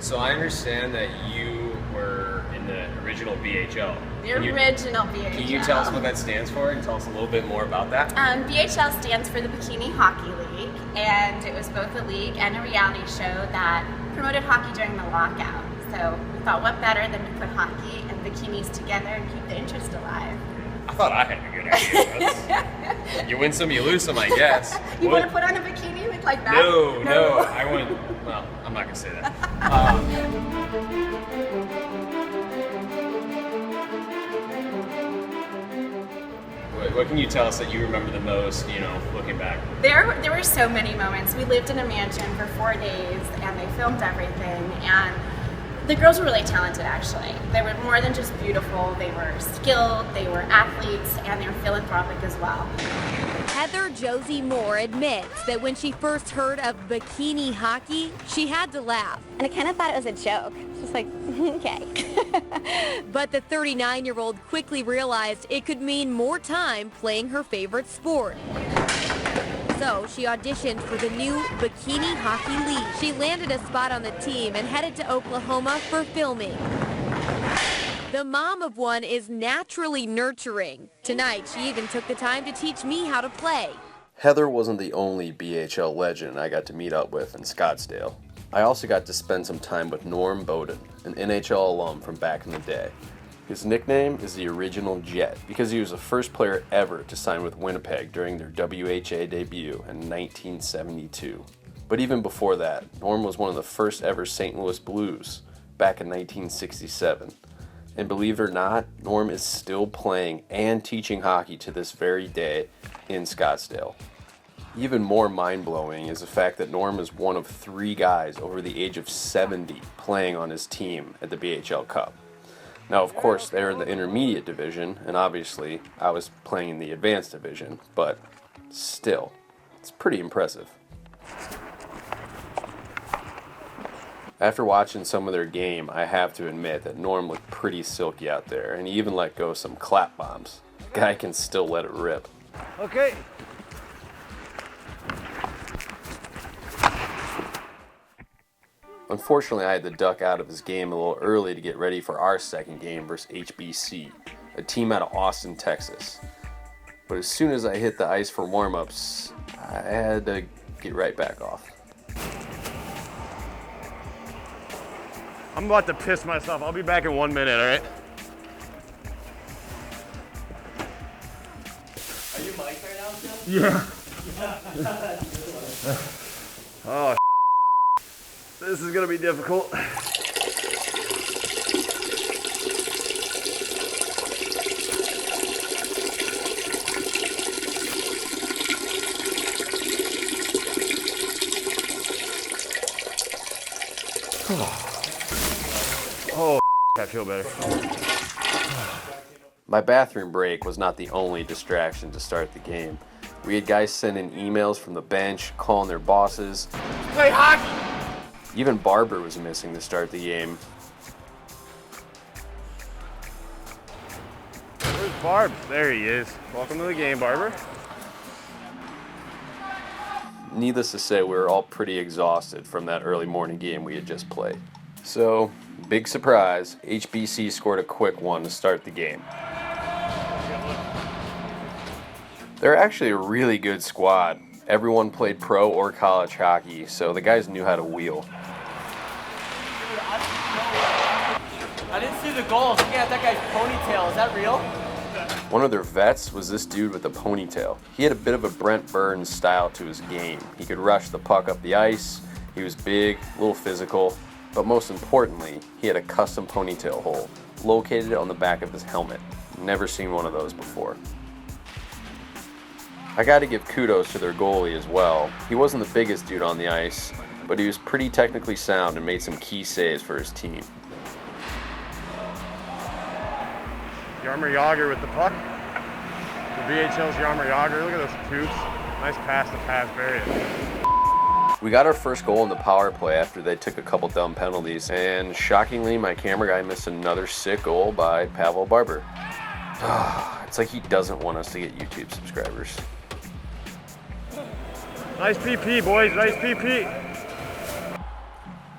So I understand that you were in the original BHL. The original BHL. Can you tell us what that stands for and tell us a little bit more about that? BHL stands for the Bikini Hockey League, and it was both a league and a reality show that promoted hockey during the lockout. So we thought, what better than to put hockey and bikinis together and keep the interest alive? I thought I had a good idea. You win some, you lose some, I guess. You want to put on a bikini, look like that? No. I wouldn't. Well, I'm not gonna say that. What can you tell us that you remember the most, looking back? There were so many moments. We lived in a mansion for 4 days, and they filmed everything, and the girls were really talented, actually. They were more than just beautiful. They were skilled, they were athletes, and they were philanthropic as well. Heather Josie Moore admits that when she first heard of bikini hockey, she had to laugh. And I kind of thought it was a joke. Just like, okay. But the 39-year-old quickly realized it could mean more time playing her favorite sport. So she auditioned for the new Bikini Hockey League. She landed a spot on the team and headed to Oklahoma for filming. The mom of one is naturally nurturing. Tonight, she even took the time to teach me how to play. Heather wasn't the only BHL legend I got to meet up with in Scottsdale. I also got to spend some time with Norm Beaudin, an NHL alum from back in the day. His nickname is the Original Jet because he was the first player ever to sign with Winnipeg during their WHA debut in 1972. But even before that, Norm was one of the first ever St. Louis Blues back in 1967. And believe it or not, Norm is still playing and teaching hockey to this very day in Scottsdale. Even more mind-blowing is the fact that Norm is one of 3 guys over the age of 70 playing on his team at the BHL Cup. Now, of course, they're in the intermediate division, and obviously I was playing in the advanced division, but still, it's pretty impressive. After watching some of their game, I have to admit that Norm looked pretty silky out there, and he even let go some clap bombs. The guy can still let it rip. Okay. Unfortunately, I had to duck out of his game a little early to get ready for our second game versus HBC, a team out of Austin, Texas. But as soon as I hit the ice for warm-ups, I had to get right back off. I'm about to piss myself. I'll be back in 1 minute, all right? Are you mic'd right now, Phil? Yeah. Oh, this is gonna be difficult. Oh, I feel better. My bathroom break was not the only distraction to start the game. We had guys sending emails from the bench, calling their bosses. Play hockey! Even Barber was missing to start the game. Where's Barb? There he is. Welcome to the game, Barber. Needless to say, we were all pretty exhausted from that early morning game we had just played. So, big surprise, HBC scored a quick one to start the game. They're actually a really good squad. Everyone played pro or college hockey, so the guys knew how to wheel. I didn't see the goals. Looking at that guy's ponytail. Is that real? One of their vets was this dude with a ponytail. He had a bit of a Brent Burns style to his game. He could rush the puck up the ice, he was big, a little physical, but most importantly, he had a custom ponytail hole located on the back of his helmet. Never seen one of those before. I gotta give kudos to their goalie as well. He wasn't the biggest dude on the ice, but he was pretty technically sound and made some key saves for his team. Yarmer Yager with the puck. The BHL's Yarmer Yager. Look at those tubes. Nice pass to pass Barrier. We got our first goal in the power play after they took a couple dumb penalties, and shockingly, my camera guy missed another sick goal by Pavel Barber. It's like he doesn't want us to get YouTube subscribers. Nice PP, boys. Nice PP.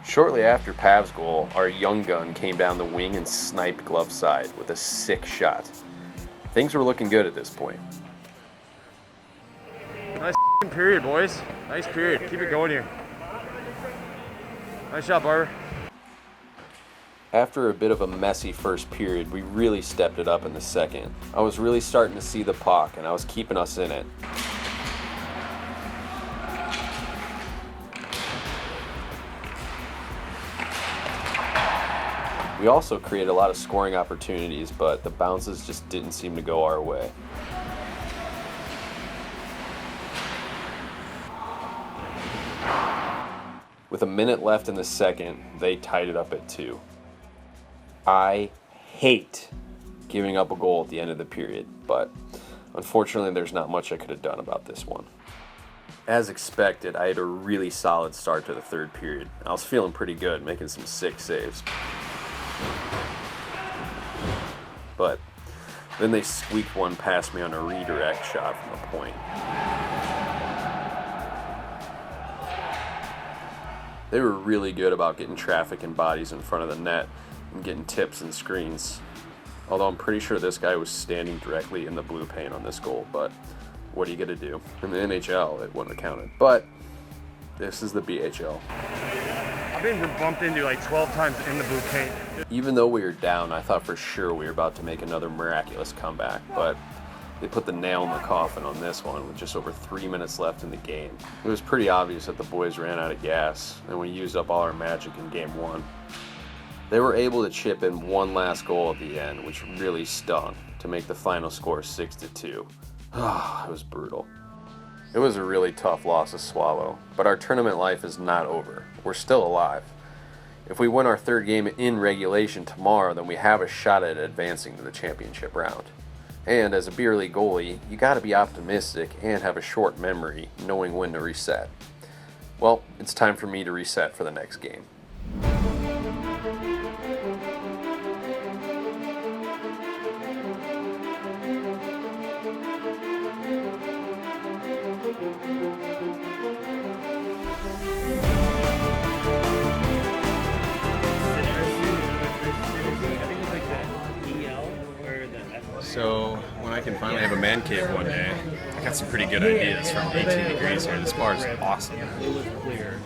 Shortly after Pav's goal, our young gun came down the wing and sniped glove side with a sick shot. Things were looking good at this point. Nice period, boys. Nice period. Keep it going here. Nice shot, Barber. After a bit of a messy first period, we really stepped it up in the second. I was really starting to see the puck, and I was keeping us in it. We also created a lot of scoring opportunities, but the bounces just didn't seem to go our way. With a minute left in the second, they tied it up at 2. I hate giving up a goal at the end of the period, but unfortunately there's not much I could have done about this one. As expected, I had a really solid start to the third period. I was feeling pretty good, making some sick saves. But then they squeaked one past me on a redirect shot from the point. They were really good about getting traffic and bodies in front of the net and getting tips and screens. Although I'm pretty sure this guy was standing directly in the blue paint on this goal, but what are you gonna do? In the NHL, it wouldn't have counted. But this is the BHL. I've been bumped into like 12 times in the blue paint. Even though we were down, I thought for sure we were about to make another miraculous comeback, but they put the nail in the coffin on this one with just over 3 minutes left in the game. It was pretty obvious that the boys ran out of gas, and we used up all our magic in game 1. They were able to chip in one last goal at the end, which really stung, to make the final score 6-2. It was brutal. It was a really tough loss to swallow, but our tournament life is not over. We're still alive. If we win our third game in regulation tomorrow, then we have a shot at advancing to the championship round. And as a beer league goalie, you gotta be optimistic and have a short memory, knowing when to reset. Well, it's time for me to reset for the next game. So when I can finally have a man cave one day, I got some pretty good ideas from 18 degrees here. This bar is awesome. It was clear.